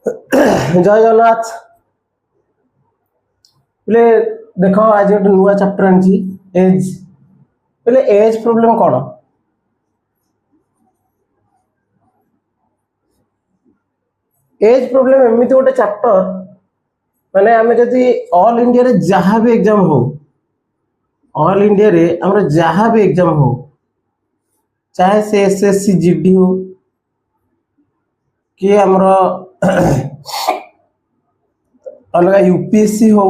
जय जगन्नाथ बोले देख आज गोटे नुआ चैप्टर आनी एज बोले एज प्रोब्लेम कौन एज प्रोब्लेम एमती गोटे चैप्टर माने आम जदि ऑल इंडिया रे जहाँ भी एग्जाम हो ऑल इंडिया रे हमर जहाँ भी एग्जाम हो चाहे से एसएससी जीडी हो कि हमर अलग यूपीएससी हो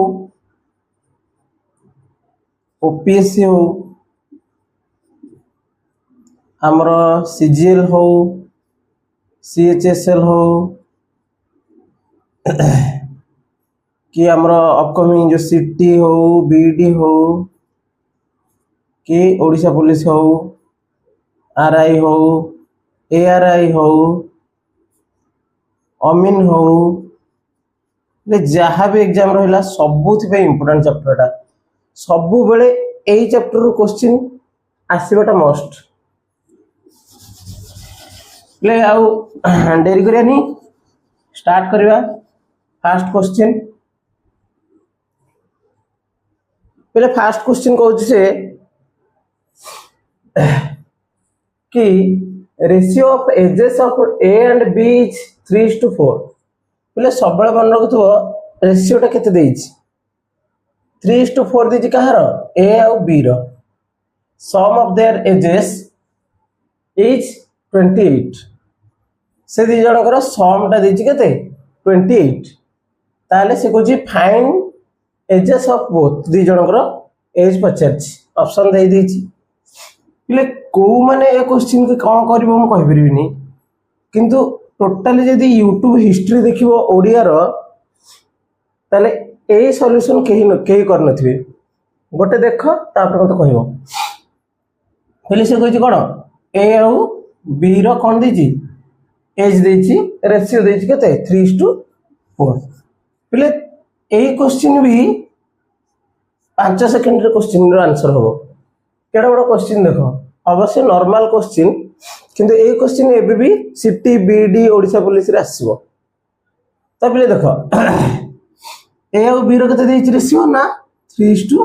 ओपीएससी हो हमर सीजीएल हो सीएचएसएल हो कि हमर अपकमिंग जो सिटी हो बीडी हो कि ओडिशा पुलिस हो आरआई हो एआरआई हो अमीन हो जहाँ भी एग्जाम रहा सबुथ इम्पोर्टेंट चैप्टर सबु बेले यही चैप्टर क्वेश्चन आसवाटा मस्ट ले आउ डेरी करियानी स्टार्ट करवा फास्ट क्वेश्चन पहले फास्ट क्वेश्चन कहूँ से कि ratio of ages of A and B is 3:4 बोले सब मन रखुव रेशियोटा केते देइछि 3:4 देइछि कहार ए आउ बी रो sum of their ages is 28 से दी जनकर समटा देइछि केते 28 ताले से कहछि find ages of both the जनकर एज पचारछि ऑप्शन दे देइछि ले को माने ए क्वेश्चन के कोन करबो हम कहि परिबिनी किंतु टोटाली जदि यूट्यूब हिस्ट्री देखिबो ओडिया रो ताले ए सॉल्यूशन केही कर नथिबे गोटे देख तापर मते कहबो पहले से कहछि कोन ए आउ बी रो कोन देछि एज देछि रेशियो देछि केते 3:4 पहले ए क्वेश्चन भी 5 सेकंड रे क्वेश्चन रो आंसर होबो केडा बड़ क्वेश्चन देखो अवश्य नॉर्मल क्वेश्चन किंतु ए क्वेश्चन एबे भी सिटी बीडी ओडिशा पुलिस रे आसीबो त पहले देखो ए और बी रो कते देछि रेशियो ना 3:4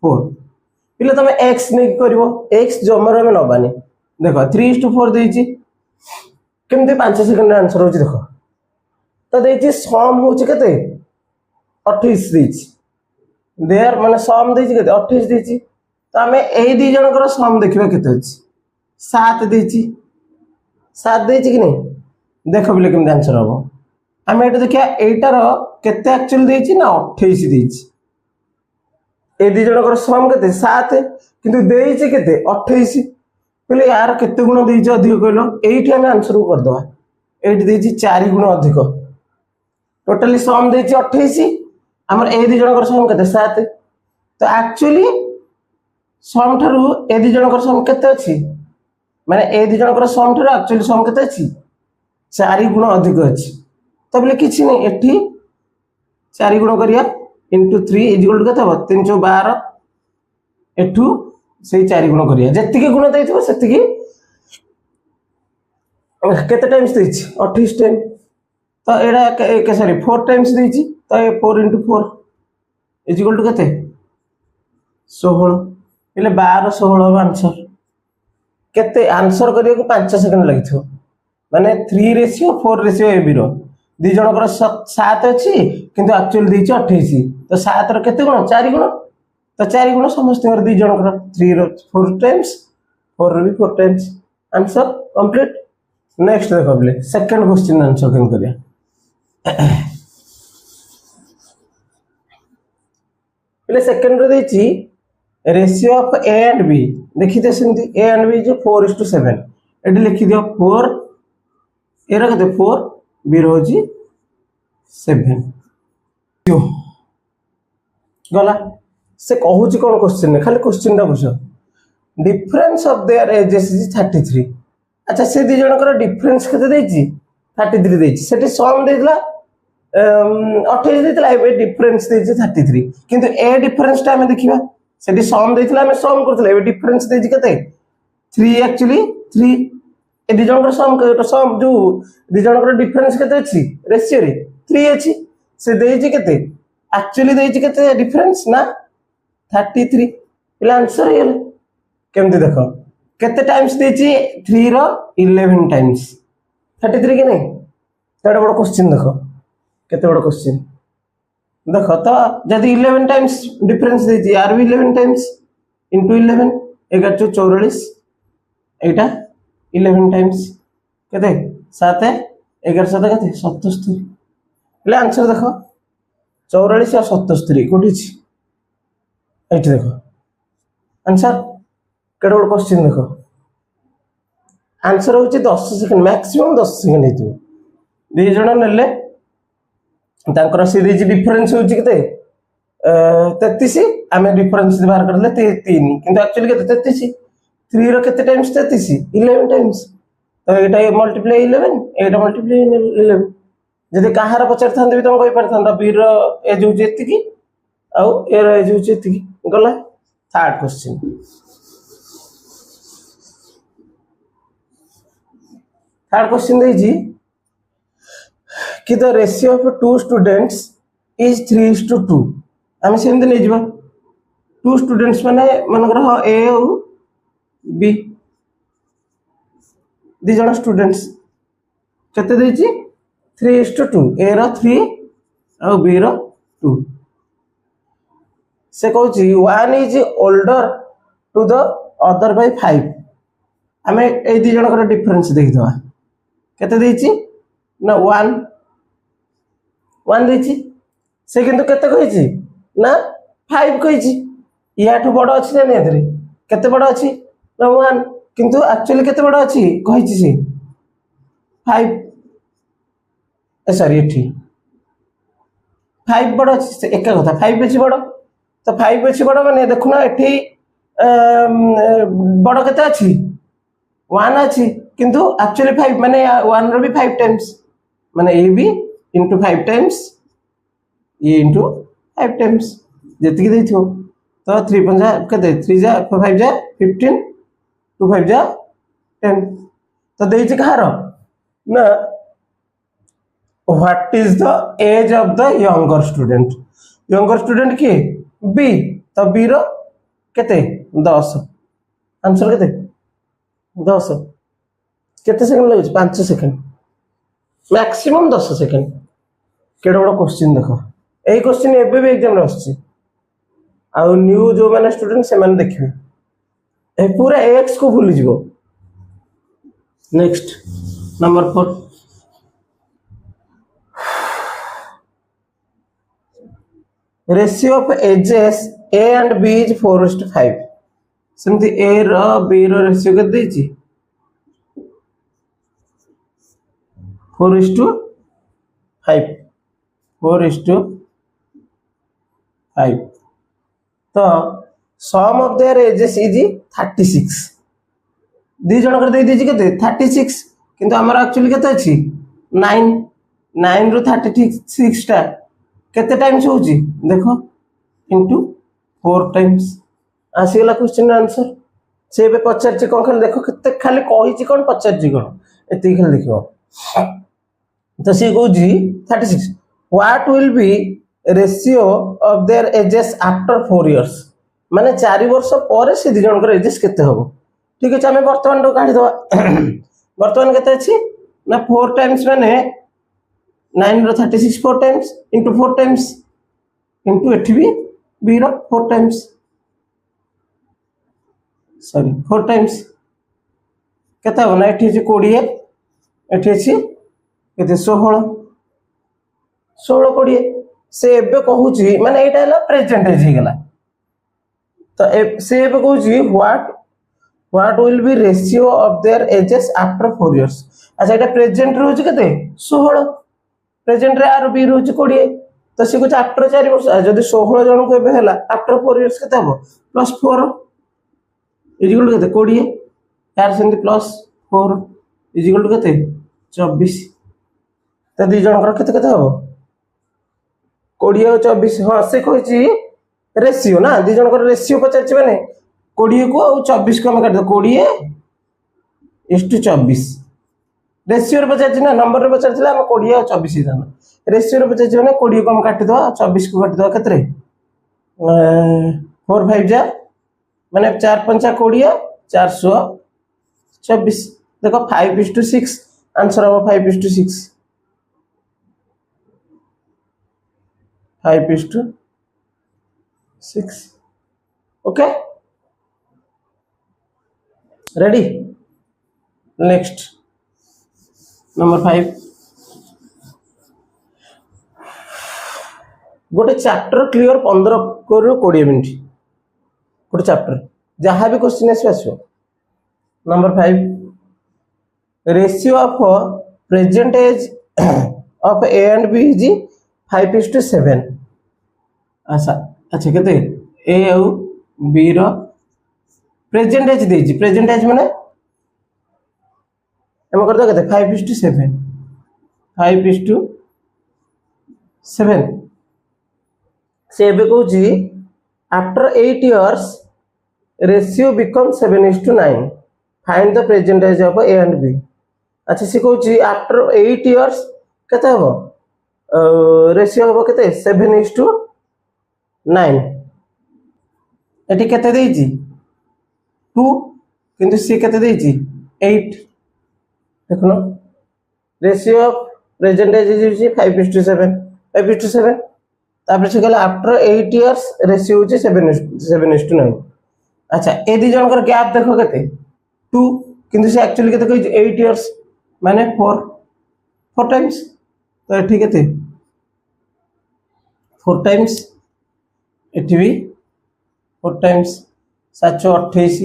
पहले तमे x ने करबो x जमर में नबानी देखो 3:4 देछि केमते 5 सेकंड आंसर होछि देखो त देछि सम होछि केते 28 देछि देयर माने सम देछि केते 28 देछि तो आम यही दी जनकर सम देखा के 7 देछि 7 देछि कि नहीं देख बोले केमती आंसर हम आम ये देखिए एटार केते एक्चुअली देछि ना 28 देछि ए दी जनकर सम केते 7 किंतु देछि केते 28 पहले यार केते गुण देछि अधिक कहलो एठी हम आंसर को कर दवा एठी देछि 4 गुण अधिक टोटली सम देछि 28 हमर ए दी जनकर सम केते 7 तो एक्चुअली सम ठारू ए दी जनकर सम केते अछि माने ए दी जनकर सम ठारू एक्चुअली सम केते अछि 4 गुण अधिक अछि तो बोले किछि नै एठी 4 गुण करिया into 3 इज इक्वल टू केते हो 312 एठू सेही 4 गुण करिया जेतिके गुण दैथिबो सेतिके केते टाइम्स दैछि 28 टाइम तो एडा के सॉरी 4 टाइम्स दैछि तो 4 into 4 इज इक्वल टू केते 16 इले 12 16 आंसर केते आंसर करिया को 5 सेकंड लागिथो माने 3 रेशियो 4 रेशियो ए बी रो दी जनकर 7 अछि किंतु एक्चुअली दैछि 28 तो 7 रो केते गुण 4 गुण तो 4 गुण समस्त दी जनकर 3 रो 4 टाइम्स 4 रो भी 4 टाइम्स आंसर कंप्लीट नेक्स्ट देखो बोले सेकंड क्वेश्चन आंसर केन करिया बोले सेकंड रो दैछि ratio of A and B देखि दे सेंती ए एंड बी जो 4:7 एडी लिखि दियो 4 ए रो कते 4 बी रो जी 7 क्यों गला से कहूची कोन क्वेश्चन ने खाली क्वेश्चन दा बुझो difference of their ages is 33 अच्छा से दी जनकर डिफरेंस कते देछि 33 देछि सेठी सम देला 28 देतला ए डिफरेंस देछि 33 किंतु ए डिफरेंस ता हम देखिबा सेठी सम देतला हम सम करतले ए डिफरेंस देछि कते 3 एक्चुअली 3 ए दी जनकर सम जो दी जनकर डिफरेंस केते अछि रेशियो रे 3 अछि से देइछि केते एक्चुअली देइछि केते डिफरेंस ना 33 पिला आंसर हे केमति देखो केते टाइम्स देइछि 3 रो 11 टाइम्स 33 कि नहीं केते बड़ क्वेश्चन देखो केते बड़ क्वेश्चन देखो तो जदि 11 टाइम्स डिफरेंस देइछि आर भी 11 टाइम्स इनटू 11 1144 एटा 11 टाइम्स केते 7 11 7 केते 77 ले आंसर देखो 44 और 77 कोठी छी एठी देखो आंसर केते बड़ क्वेश्चन देखो आंसर होची 10 सेकंड मैक्सिमम 10 सेकंड हेतु दे जण नेले तांकर सी देजी डिफरेंस होची केते 33 आमे डिफरेंस बाहर करले 3 किंतु एक्चुअली केते 33 3 रो केते टाइम्स 33 11 टाइम्स तो एटा मल्टीप्लाई 11 एटा मल्टीप्लाई 11 जदि कहार पचार थांदे भी तुम कहि परथांदा बी रो एज होची एति की आउ ए रो एज होची एति की गला थर्ड क्वेश्चन देजी कि the ratio of two students is 3:2 आम सेमती नहीं जावा टू स्टूडेंट्स माने मनकर ए और बी दी जण स्टूडेंट्स केते देजी 3:2 ए रो 3 और बी रो 2 से कहूची 1 is older to the other by 5 आमे ए दी जण कर डिफरेंस देख दवा केते देजी ना 1 देजी से किंतु केते कहिची ना 5 कहिची याठू बड़ अछि ना नेतरे केते बड़ अछि ना 1 किंतु एक्चुअली केते बड़ अछि कहिची से 5 ए सॉरी एठी 5 बड़ अछि से एका कथा 5 बेसी बड़ तो 5 बेसी बड़ माने देखुना एठी बड़ केते अछि 1 अछि किंतु एक्चुअली 5 माने 1 रो भी 5 टाइम्स माने A B into 5 times e into 5 times जति की देथियो तो 3 5 केते 3 जा 5 जा 15 2 5 जा 10 तो देछि कहारो ना what is the age of the younger student की बी तो बी रो केते 10 आंसर केते 10 केते सेकंड लागछ 5 सेकंड मैक्सिमम 10 सेकंड केडो बड़ क्वेश्चन देखो ए क्वेश्चन एबे भी एग्जाम रे आछी आ न्यू जो माने स्टूडेंट से माने देखिबे ए पूरा एक्स को भूल जिवो next number 4 ratio of ages A and B is 4:5 सेमती ए रो बी रो रेशियो के देछि 4:5 तो सम ऑफ देयर एजेस इज 36 दी जण कर दे दीजी केते 36 किंतु हमर एक्चुअली केते अछि 9 रो 36 टा केते टाइम्स होची देखो इनटू 4 टाइम्स आसीला क्वेश्चन आंसर से बे पचारची कोन खाली देखो केते खाली कहिची कोन पचारची कोन एते खाली देखो तो सी को जी 36 what will be ratio of their ages after 4 years माने 4 वर्ष पर से दी जणकर एजेस केते हबो ठीक है हमें वर्तमान तो काढी दवा वर्तमान केते अछि ना 4 टाइम्स माने 9 रो 36 4 टाइम्स इनटू 4 टाइम्स इनटू एठी भी बी रो 4 टाइम्स सॉरी 4 टाइम्स केते हो ना एठी अछि 20 एठी अछि केते 16 20 से एबे कहूची माने एटा हला प्रेजेंट एज हे गेला तो से एबे कहूची what will be ratio of their ages after 4 years अच्छा एटा प्रेजेंट रहउची केते 16 प्रेजेंट रे आर बी रहउची 20 तो से कुछ आफ्टर 4 वर्ष जदी 16 जन को एबे हला आफ्टर 4 इयर्स केते हबो +4 इज इक्वल टू केते 20 यार सेंती +4 इज इक्वल टू केते 24 तो दी जन कर केते केते हबो 20 और 24 हां से कहची रेशियो ना दी जन कर रेशियो पचारची माने 20 को और 24 को हम काट दो 20:24 रेशियो पचार ना नंबर रे पचार 20 और 24 ही था रेशियो पचार मैंने 20 को हम काटिद 24 को काटिद के 4 5 जा मैंने 4 5 20 424 देखो 5:6 आंसर हम 5:6 5:6 ओके रेडी नेक्स्ट नंबर 5 गोटे चैप्टर क्लियर 15 ରୁ 20 मिनट गोटे चैप्टर जहाँ भी क्वेश्चन आसो number 5 ratio of percentage of A and B is 5:7 अच्छा अच्छा केते ए और बी रो प्रेजेंटेज देजी प्रेजेंटेज माने हम कर दो केते 5:7 5:7 से एबे कहूँ after 8 years ratio become 7:9 find the percentage of A and B अच्छा से कहूँ आफ्टर 8 years केते हबो रेशियो हबो केते 7:9 एटी केते देइची 2 किंतु सी केते देइची 8 देखनो रेशियो ऑफ प्रेजेंटेज इज 5:7 तापर से कहला आफ्टर 8 years रेशियो होचे 7:9 अच्छा ए दी जनकर गैप देखो केते 2 किंतु से एक्चुअली केते कहि 8 years माने 4 टाइम्स तो एठी केते 4 टाइम्स एठी भी 4 टाइम्स 728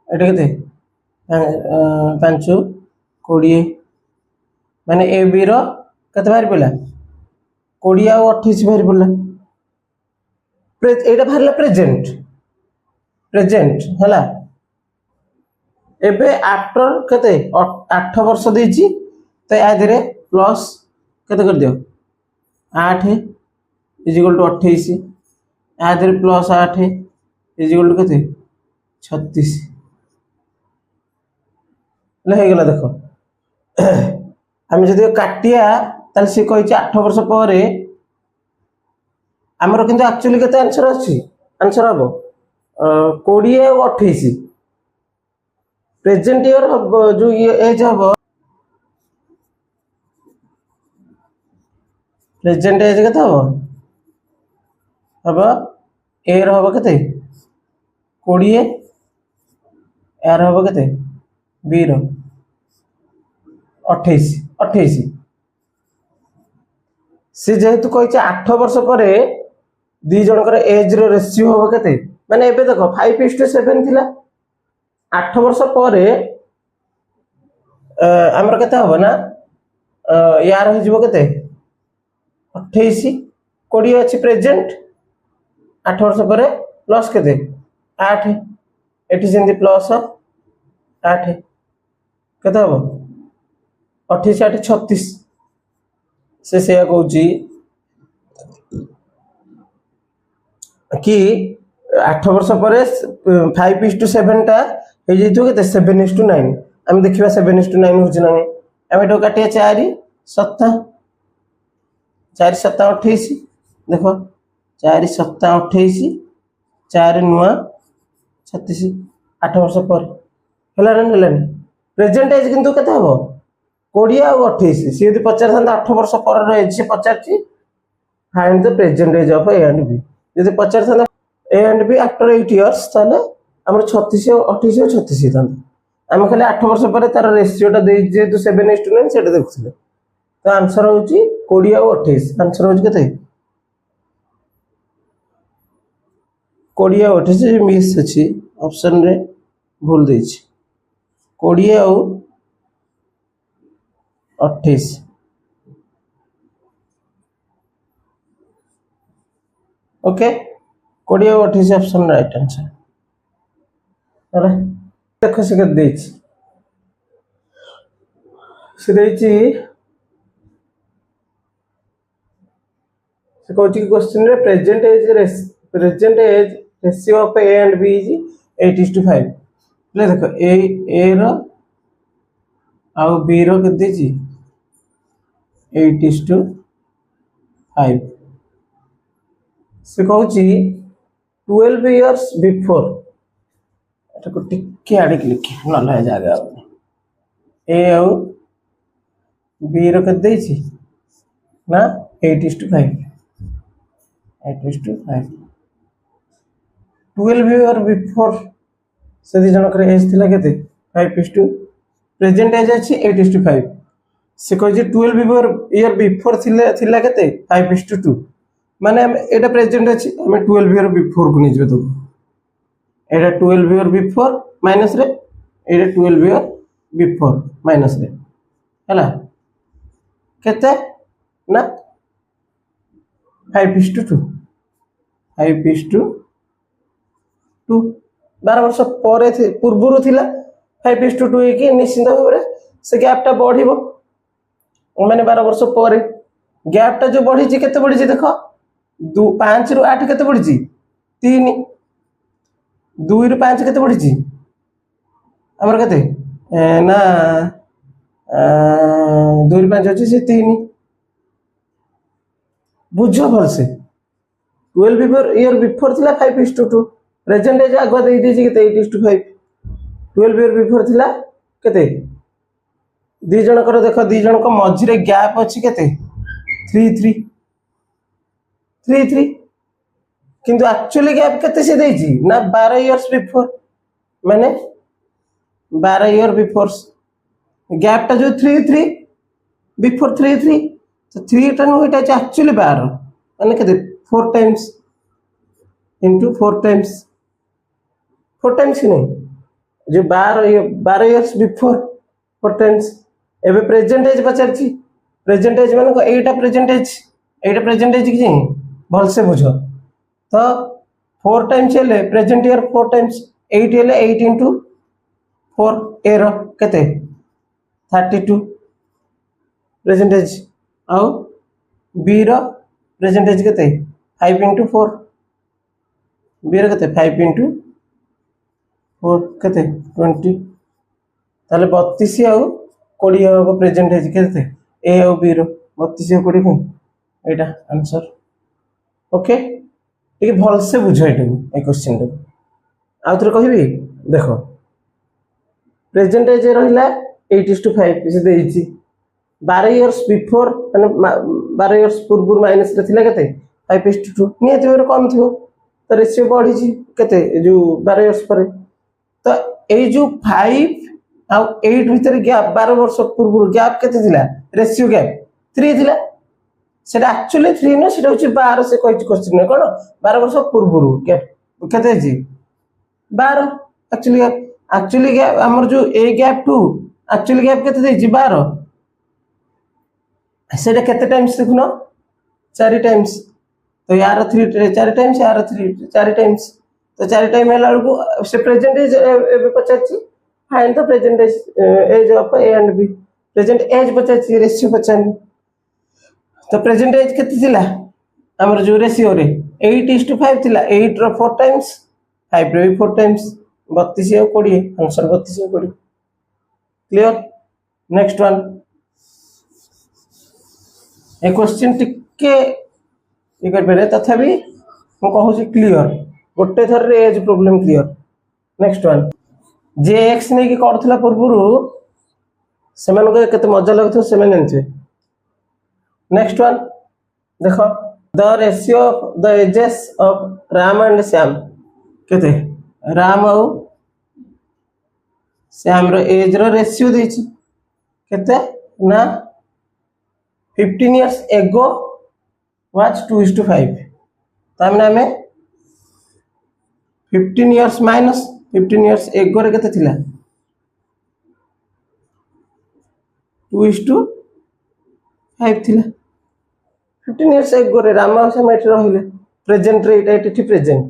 एठी केते 5 20 माने ए बी रो केते बाहर पला 20 और 28 बाहर पला एटा बाहरला प्रेजेंट हला एबे आफ्टर केते 8 वर्ष देछि तो या धीरे प्लस केते कर दियो 8 इक्वल टू 28 या धीरे प्लस 8 इक्वल टू केते 36 ले हे गेला देखो हम जदि काटिया ताल से कहि 8 वर्ष पर हमर किंतु एक्चुअली केते आंसर अछि आंसर हबो 20 और 28 प्रेजेंट ईयर जो एज हबो प्रेजेंट एज केते हबो ए रो हबो केते 20 यार हबो केते बी रो 28 से जेहेतु कहि 8 वर्ष पर दी जनकर एज रो रेशियो हबो केते माने एबे देखो 5:7 थिला 8 वर्ष पर हमर केते हबो ना यार हो जिवो केते 28 20 अछि प्रेजेंट 8 वर्ष पर प्लस केते 8 एठी जेंदी प्लस 8 केते हबो 28 8 36 से कहूँ कि 8 वर्ष पर 5:7 टा हे जइतो केते 7:9 हम देखिबा 7:9 होछि ना हम एटो काटिया 4 7 4 7 28 देखो 4 7 28 4 नुआ 36 8 वर्ष पर हेलानी प्रेजेंट एज किंतु केते हबो 20 और 28 सी यदि 8 वर्ष पर एज से पचारछि find the present age of A and B यदि 50 A and B after 8 years ताले हमर 36 और 28 और 36 था हम खाली 8 वर्ष पर तार रेशियोटा दे जेतु 7:9 सेटा देखुले तो आंसर होची 20 और 28 आंसर होची केते 20 और 28 मिस अछि ऑप्शन रे भूल देछि 20 और 28 ओके 20 और 28 ऑप्शन राइट आंसर अरे देखो से कर देछि से कहूँ क्वेश्चन रे present age ratio of A and B is 8:5 ले देखो ए रो आउ बी रो के देछि 8:5 से कहूँ 12 years बिफोर एटा को टिके आड़े लिखे ना जगह ए आउ बी रो के देछि ना 8:5 12 year बिफोर से दी जनकर एज थिला केते 5:2 प्रेजेंट एज अछि 8:5 से कहि 12 year बिफोर थिला केते 5:2 माने एटा प्रेजेंट अछि हम 12 year बिफोर को नि जबे तो एटा 12 year बिफोर माइनस रे एटा 12 year बिफोर माइनस रे हला केते ना 5:2 5:2 12 वर्ष पर पूर्व थिला 5:2 कि निश्चित भाव से गैपटा बढ़िबो माने 12 वर्ष पर गैपटा जो बढ़ी केते बढ़ी देख 5 रु 8 केते बढ़ी 3 2 रु 5 केते बढ़ी हमर केते ना 2 रु 5 अछि से 3 बुझो भल से 12 year बिफोर थिला 5:2 प्रेजेंट एज आगवा दे दीजिए केते 8:5 12 year बिफोर थिला केते दी जनकर देख दी जनक मझिरे गैप अछि केते 3 किंतु एक्चुअली गैप केते से देछि ना 12 years बिफोर माने 12 year बिफोर गैप टा जो 3 बिफोर 3 तो 3 टा नो एटा एक्चुअली 12 माने केते 4 टाइम्स into 4 टाइम्स की नहीं जो 12 years बिफोर 4 टाइम्स एबे प्रेजेंट एज पचारछि प्रेजेंट एज माने एटा प्रेजेंट एज कि भल से बुझो तो 4 टाइम्स हेले प्रेजेंट ईयर 4 टाइम्स 8 हेले 8 into 4 ए रो केते 32 प्रेजेंट एज आउ बी रो प्रेजेंट एज केते 5 into 4 बी रो केते 5 into 4 केते 20 ताले 32 आउ 20 हो प्रेजेंट एज केते ए आउ बी रो 32 और 20 एटा आंसर ओके ठीक भल से बुझो ए क्वेश्चन आ कहबी देख प्रेजेंट एज रहा 8:5 से देछि 12 years बिफोर माने 12 years पूर्व माइनस रे थिला केते 5:2 नियत बेर कम थियो तो रेशियो बढ़ी छी केते जो 12 years पर तो ए जो 5 आ 8 भीतर गैप 12 वर्ष पूर्व गैप केते थिला रेशियो गैप 3 थिला सेटा एक्चुअली 3 न सेटा होची 12 से कहै क्वेश्चन ने कोन 12 वर्ष पूर्व गैप केते जी 12 एक्चुअली गैप हमर जो ए गैप टू एक्चुअली गैप केते देछि 12 सेटा केते टाइम्स देखुनो 4 टाइम्स तो यार 3 4 टाइम्स यार 3 4 टाइम्स तो 4 टाइम हेला को से प्रेजेंट एज एबे पचाछि find the present age of A and B present age पचाछि रेशियो पचाछि तो प्रेजेंट एज केते थिला हमर जो रेशियो रे 8:5 थिला 8 रो 4 टाइम्स 5 रो 4 टाइम्स 32 और 20 आंसर 32 और 20 क्लियर नेक्स्ट वन ए क्वेश्चन टिके ये कर पेरे तथापि मु कहू छी क्लियर गोटे थर रे age problem clear next one जे एक्स ने की करथला पूर्वरु सेमान को केते मजा लागथो सेमान जानछे नेक्स्ट वन देखो the ratio of the ages of Ram and Shyam केते राम और श्याम रो एज रो रेशियो देछि केते ना 15 years ago was 2:5 तामने हमें 15 years minus 15 years ago रे केते थिला 2:5 थिला 15 years ago रे राम और श्याम एठी रहिले प्रेजेंट रे एठी प्रेजेंट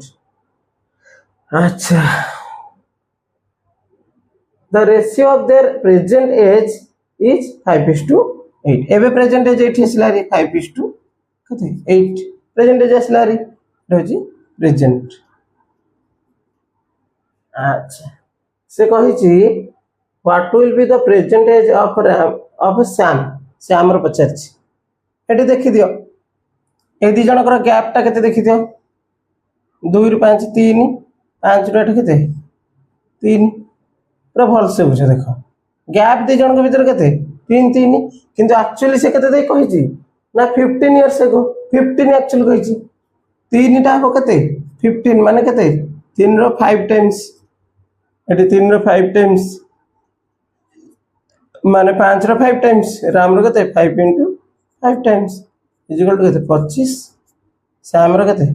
अच्छा the ratio of their present age is 5:8 एबे प्रेजेंट एज एठी असलारी 5:8 प्रेजेंट एज असलारी रहजी प्रेजेंट अच्छा से कहि छी what will be the present age of Shyam Shyam रो पचारछि एटी देखि दियो ए दी जनकर गैप टा केते देखि दियो 2 रु 5 3 5 रु 8 केते 3 पूरा भल से बुझ देखो गैप दी जन के भीतर केते 3 3 किंतु एक्चुअली से केते दे कहिछि ना 15 इयर्स एगो 15 एक्चुअली कहिछि 3 टा हो केते 15 माने केते 3 रो 5 टाइम्स एटी 3 रो 5 टाइम्स माने 5 रो 5 टाइम्स राम रो केते 5 into 5 times is equal to केते 25 श्याम रो केते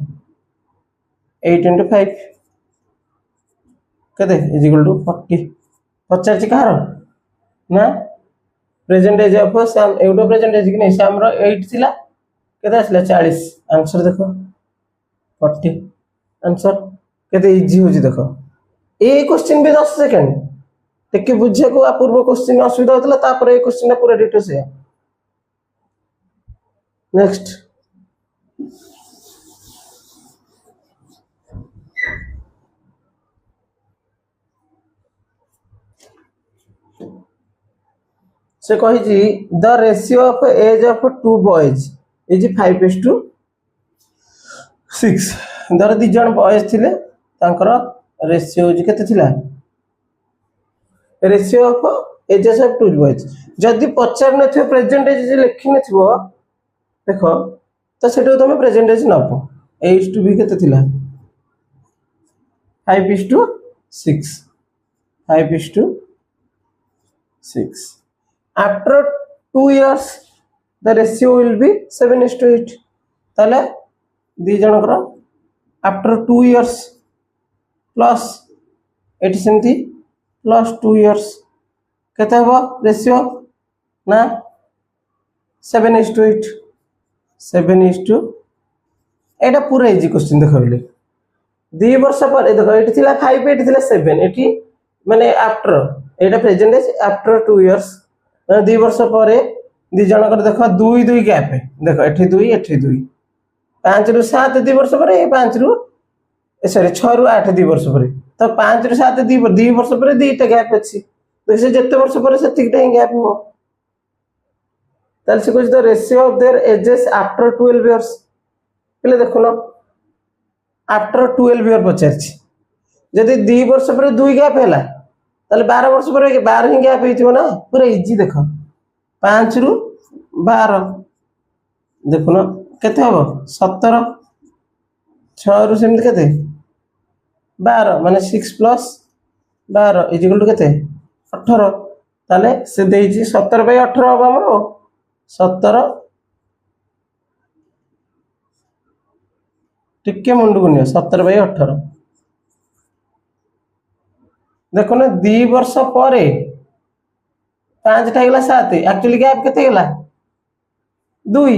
8 into 5 केते इज इक्वल टू 40 पचार छि कहारो ना प्रेजेंट एज ऑफ श्याम एउडो प्रेजेंट एज कि नै श्याम रो 8 थिला केते आसला 40 आंसर देखो 40 आंसर केते इजी हो जी देखो ए क्वेश्चन भी 10 सेकंड टेके बुझे को पूर्व क्वेश्चन असुविधा होतला तापर ए क्वेश्चन पूरा डिटेल से नेक्स्ट से कहि जी the ratio of age of two boys is 5:6 दर दी जन बॉयज थिले तांकर रेशियो इज केते थिला ratio of ages of two boys जदि पचार नथियो प्रेजेंट एज लिखि नथिबो देखो तो सेटो तुम प्रेजेंट एज नबो एज टू बी केते थिला 5:6 5:6 after 2 years the ratio will be 7:8 ताले दी जनकर after 2 years plus एटी सेमती plus 2 years केते हबो रेशियो ना 7:8 7:8 एटा पूरा इजी क्वेश्चन देखो बोले 2 वर्ष पर देखो एटी थिला 5 एटी थिला 7 एटी माने आफ्टर एटा प्रेजेंट एज आफ्टर 2 years 2 वर्ष पर दी जनकर देखो 2 2 गैप है देखो एठी 2 एठी 2 5 रु 7 2 वर्ष पर 5 रु सॉरी 6 रु 8 2 वर्ष पर तो 5 रु 7 2 वर्ष पर 2टा गैप अछि तो से जते वर्ष पर सेतिकटा ही गैप हो ताल से कुछ the ratio of their ages after 12 years पहले देखो ना आफ्टर 12 इयर पचारछि जदि 2 वर्ष पर 2 गैप हैला ताले 12 वर्ष पर 12 ही गैप हेतिबो ना पूरा इजी देखो 5 रु 12 देखो ना केते हबो 17 6 रु सेमति केते 12 माने 6 प्लस 12 इज इक्वल टू केते 18 ताले से देइछि 17/18 हबो हमरो 17 टिके मुंड गुनियो 17/18 देखो ना 2 वर्ष पर 5 टा गेला 7 एक्चुअली गैप केते गेला 2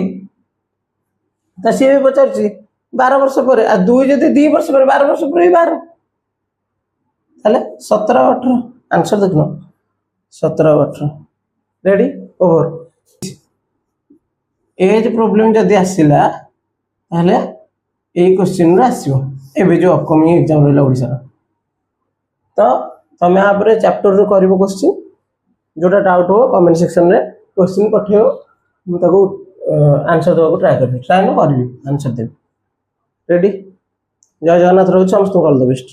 त से भी पचारछि 12 वर्ष पर आ 2 जदि 2 वर्ष पर 12 वर्ष पर 12 ताले 17/18 आंसर देखनो 17/18 रेडी ओवर एज प्रॉब्लम जदि आसिला ताले ए क्वेश्चन रे आसीबो एबे जो अपकमिंग एग्जाम रहला ओडिसा तो तमे आपरे चैप्टर रो करबो क्वेश्चन जोटा डाउट हो कमेंट सेक्शन रे क्वेश्चन पठेओ मु ताको आंसर देबो ट्राई करबी ट्राई न करबी आंसर देबी रेडी जय जगन्नाथ रहू समस्त ऑल द बेस्ट।